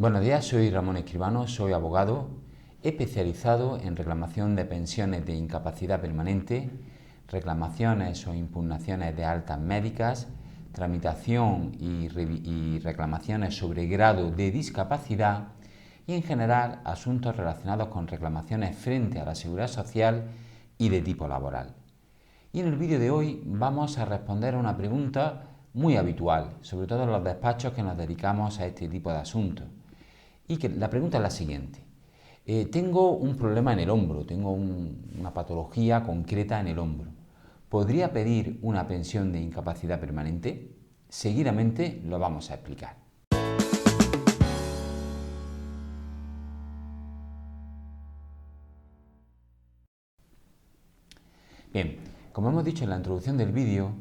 Buenos días, soy Ramón Escribano, soy abogado especializado en reclamación de pensiones de incapacidad permanente, reclamaciones o impugnaciones de altas médicas, tramitación y reclamaciones sobre grado de discapacidad y en general asuntos relacionados con reclamaciones frente a la seguridad social y de tipo laboral. Y en el vídeo de hoy vamos a responder a una pregunta muy habitual, sobre todo en los despachos que nos dedicamos a este tipo de asuntos. Y que la pregunta es la siguiente. Tengo un problema en el hombro, tengo una patología concreta en el hombro. ¿Podría pedir una pensión de incapacidad permanente? Seguidamente lo vamos a explicar. Bien, como hemos dicho en la introducción del vídeo,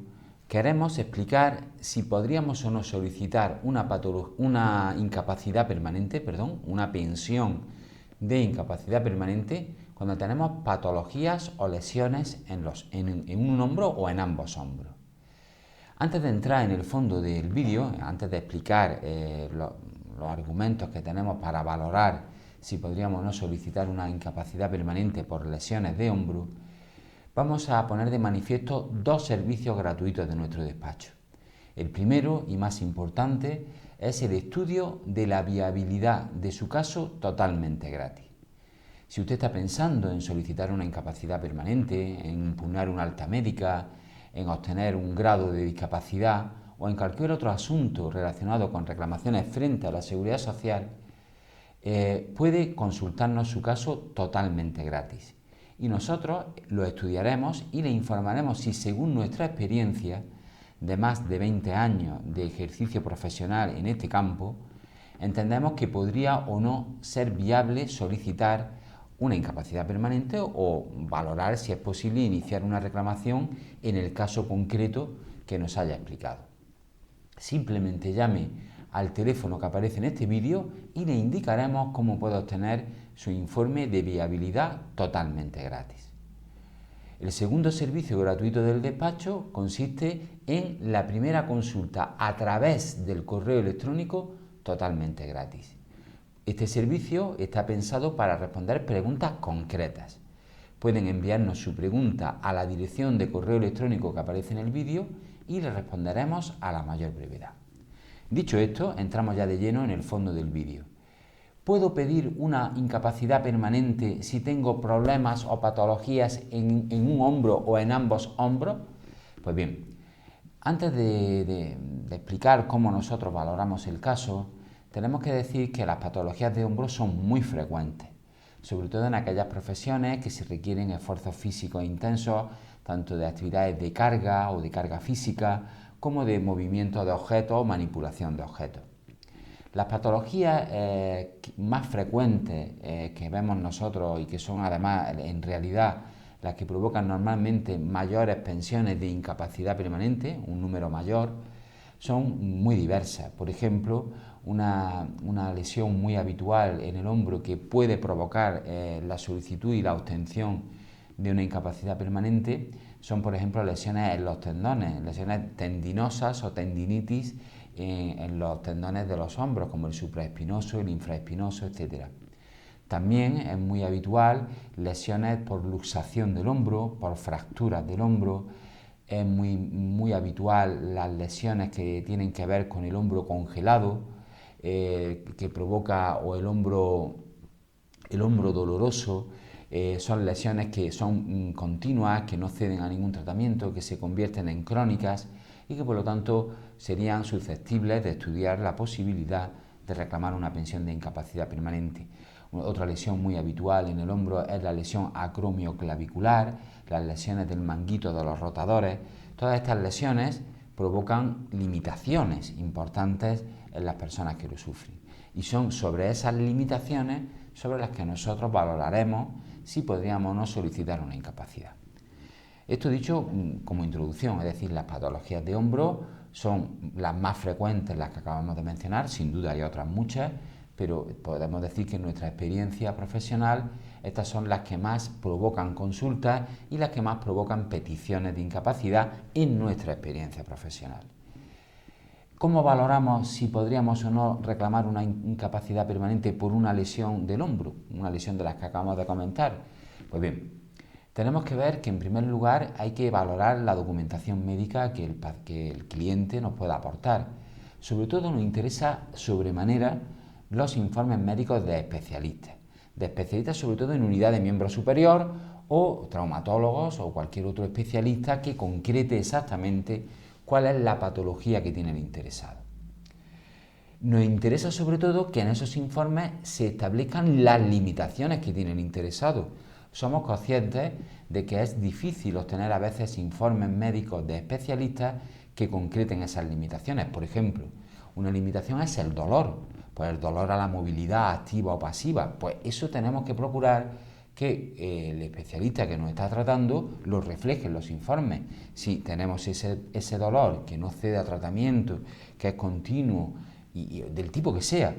queremos explicar si podríamos o no solicitar una incapacidad permanente, una pensión de incapacidad permanente cuando tenemos patologías o lesiones en un hombro o en ambos hombros. Antes de entrar en el fondo del vídeo, antes de explicar los argumentos que tenemos para valorar si podríamos o no solicitar una incapacidad permanente por lesiones de hombro, vamos a poner de manifiesto dos servicios gratuitos de nuestro despacho. El primero y más importante es el estudio de la viabilidad de su caso totalmente gratis. Si usted está pensando en solicitar una incapacidad permanente, en impugnar una alta médica, en obtener un grado de discapacidad o en cualquier otro asunto relacionado con reclamaciones frente a la seguridad social, puede consultarnos su caso totalmente gratis. Y nosotros lo estudiaremos y le informaremos si, según nuestra experiencia de más de 20 años de ejercicio profesional en este campo, entendemos que podría o no ser viable solicitar una incapacidad permanente o valorar si es posible iniciar una reclamación en el caso concreto que nos haya explicado. Simplemente llame al teléfono que aparece en este vídeo y le indicaremos cómo puede obtener su informe de viabilidad totalmente gratis. El segundo servicio gratuito del despacho consiste en la primera consulta a través del correo electrónico totalmente gratis. Este servicio está pensado para responder preguntas concretas. Pueden enviarnos su pregunta a la dirección de correo electrónico que aparece en el vídeo y le responderemos a la mayor brevedad. Dicho esto, entramos ya de lleno en el fondo del vídeo. ¿Puedo pedir una incapacidad permanente si tengo problemas o patologías en un hombro o en ambos hombros? Pues bien, antes de explicar cómo nosotros valoramos el caso, tenemos que decir que las patologías de hombro son muy frecuentes, sobre todo en aquellas profesiones que se requieren esfuerzos físicos intensos, tanto de actividades de carga o de carga física, como de movimiento de objetos o manipulación de objetos. Las patologías más frecuentes que vemos nosotros y que son además en realidad las que provocan normalmente mayores pensiones de incapacidad permanente, un número mayor, son muy diversas. Por ejemplo, una lesión muy habitual en el hombro que puede provocar la solicitud y la obtención de una incapacidad permanente son, por ejemplo, lesiones en los tendones, lesiones tendinosas o tendinitis en los tendones de los hombros, como el supraespinoso, el infraespinoso, etc. También es muy habitual lesiones por luxación del hombro, por fracturas del hombro. Es muy habitual las lesiones que tienen que ver con el hombro congelado, que provoca o el hombro doloroso. Son lesiones que son continuas, que no ceden a ningún tratamiento, que se convierten en crónicas y que por lo tanto serían susceptibles de estudiar la posibilidad de reclamar una pensión de incapacidad permanente. Otra lesión muy habitual en el hombro es la lesión acromioclavicular, las lesiones del manguito de los rotadores. Todas estas lesiones provocan limitaciones importantes en las personas que lo sufren. Y son sobre esas limitaciones sobre las que nosotros valoraremos si podríamos o no solicitar una incapacidad. Esto dicho como introducción, es decir, las patologías de hombro son las más frecuentes, las que acabamos de mencionar, sin duda hay otras muchas, pero podemos decir que en nuestra experiencia profesional estas son las que más provocan consultas y las que más provocan peticiones de incapacidad en nuestra experiencia profesional. ¿Cómo valoramos si podríamos o no reclamar una incapacidad permanente por una lesión del hombro, una lesión de las que acabamos de comentar? Pues bien, tenemos que ver que en primer lugar hay que valorar la documentación médica que el cliente nos pueda aportar. Sobre todo nos interesa sobremanera los informes médicos de especialistas sobre todo en unidad de miembro superior o traumatólogos o cualquier otro especialista que concrete exactamente cuál es la patología que tiene el interesado. Nos interesa sobre todo que en esos informes se establezcan las limitaciones que tiene el interesado. Somos conscientes de que es difícil obtener a veces informes médicos de especialistas que concreten esas limitaciones. Por ejemplo, una limitación es el dolor, pues el dolor a la movilidad activa o pasiva. Pues eso tenemos que procurar que el especialista que nos está tratando lo refleje en los informes. Si tenemos ese dolor que no cede a tratamiento, que es continuo y del tipo que sea,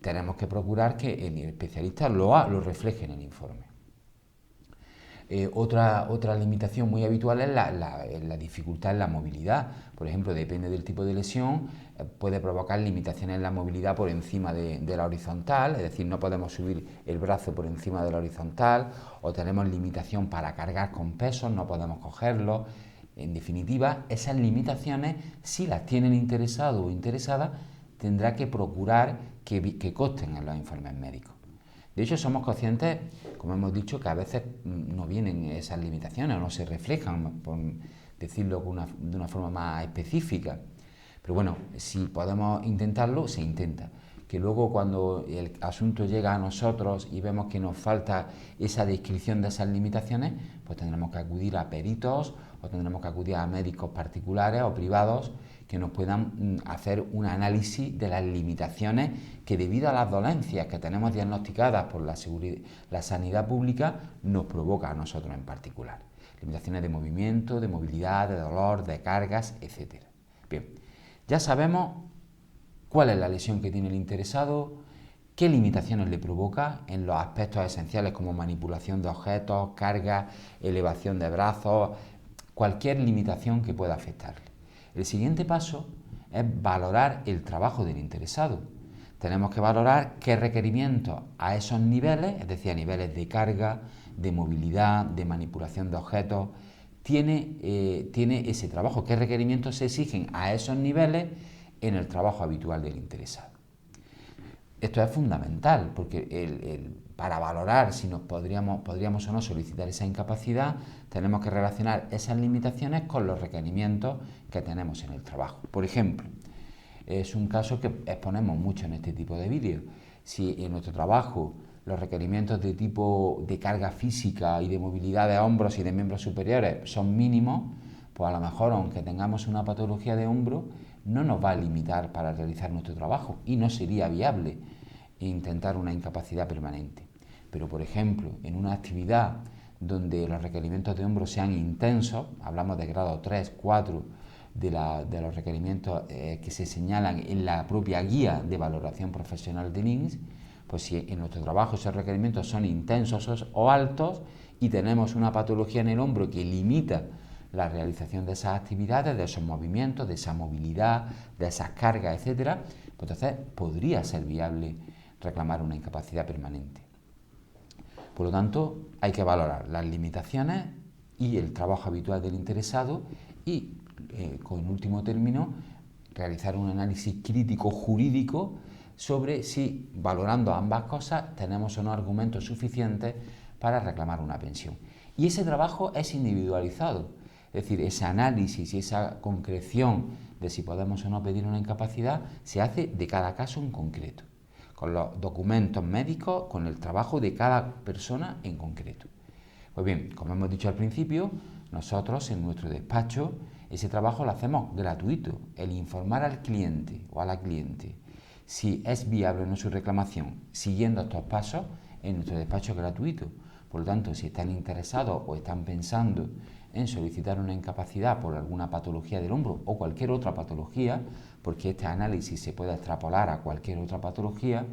tenemos que procurar que el especialista lo refleje en el informe. Otra limitación muy habitual es la dificultad en la movilidad. Por ejemplo, depende del tipo de lesión, puede provocar limitaciones en la movilidad por encima de la horizontal, es decir, no podemos subir el brazo por encima de la horizontal, o tenemos limitación para cargar con pesos, no podemos cogerlo. En definitiva, esas limitaciones, si las tiene el interesado o interesada, tendrá que procurar que consten en los informes médicos. De hecho, somos conscientes, como hemos dicho, que a veces no vienen esas limitaciones o no se reflejan, por decirlo de una forma más específica. Pero bueno, si podemos intentarlo, se intenta. Que luego cuando el asunto llega a nosotros y vemos que nos falta esa descripción de esas limitaciones, pues tendremos que acudir a peritos o tendremos que acudir a médicos particulares o privados que nos puedan hacer un análisis de las limitaciones que debido a las dolencias que tenemos diagnosticadas por la sanidad pública nos provoca a nosotros en particular. Limitaciones de movimiento, de movilidad, de dolor, de cargas, etc. Bien, ya sabemos cuál es la lesión que tiene el interesado, qué limitaciones le provoca en los aspectos esenciales como manipulación de objetos, carga, elevación de brazos, cualquier limitación que pueda afectarle. El siguiente paso es valorar el trabajo del interesado. Tenemos que valorar qué requerimientos a esos niveles, es decir, a niveles de carga, de movilidad, de manipulación de objetos, tiene ese trabajo, qué requerimientos se exigen a esos niveles en el trabajo habitual del interesado. Esto es fundamental porque para valorar si podríamos o no solicitar esa incapacidad, tenemos que relacionar esas limitaciones con los requerimientos que tenemos en el trabajo. Por ejemplo, es un caso que exponemos mucho en este tipo de vídeos. Si en nuestro trabajo los requerimientos de tipo de carga física y de movilidad de hombros y de miembros superiores son mínimos, pues a lo mejor aunque tengamos una patología de hombro, no nos va a limitar para realizar nuestro trabajo y no sería viable intentar una incapacidad permanente. Pero, por ejemplo, en una actividad donde los requerimientos de hombro sean intensos, hablamos de grado 3, 4 de los requerimientos que se señalan en la propia guía de valoración profesional de NINS, pues si en nuestro trabajo esos requerimientos son intensos o altos y tenemos una patología en el hombro que limita la realización de esas actividades, de esos movimientos, de esa movilidad, de esas cargas, etc., pues entonces podría ser viable reclamar una incapacidad permanente. Por lo tanto, hay que valorar las limitaciones y el trabajo habitual del interesado y, con último término, realizar un análisis crítico jurídico sobre si, valorando ambas cosas, tenemos o no argumentos suficientes para reclamar una pensión. Y ese trabajo es individualizado, es decir, ese análisis y esa concreción de si podemos o no pedir una incapacidad se hace de cada caso en concreto, con los documentos médicos, con el trabajo de cada persona en concreto. Pues bien, como hemos dicho al principio, nosotros en nuestro despacho ese trabajo lo hacemos gratuito, el informar al cliente o a la cliente si es viable o no su reclamación, siguiendo estos pasos en nuestro despacho es gratuito. Por lo tanto, si están interesados o están pensando en solicitar una incapacidad por alguna patología del hombro o cualquier otra patología, porque este análisis se puede extrapolar a cualquier otra patología,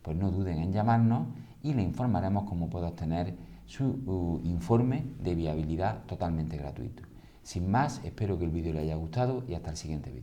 pues no duden en llamarnos y le informaremos cómo puede obtener su informe de viabilidad totalmente gratuito. Sin más, espero que el vídeo le haya gustado y hasta el siguiente vídeo.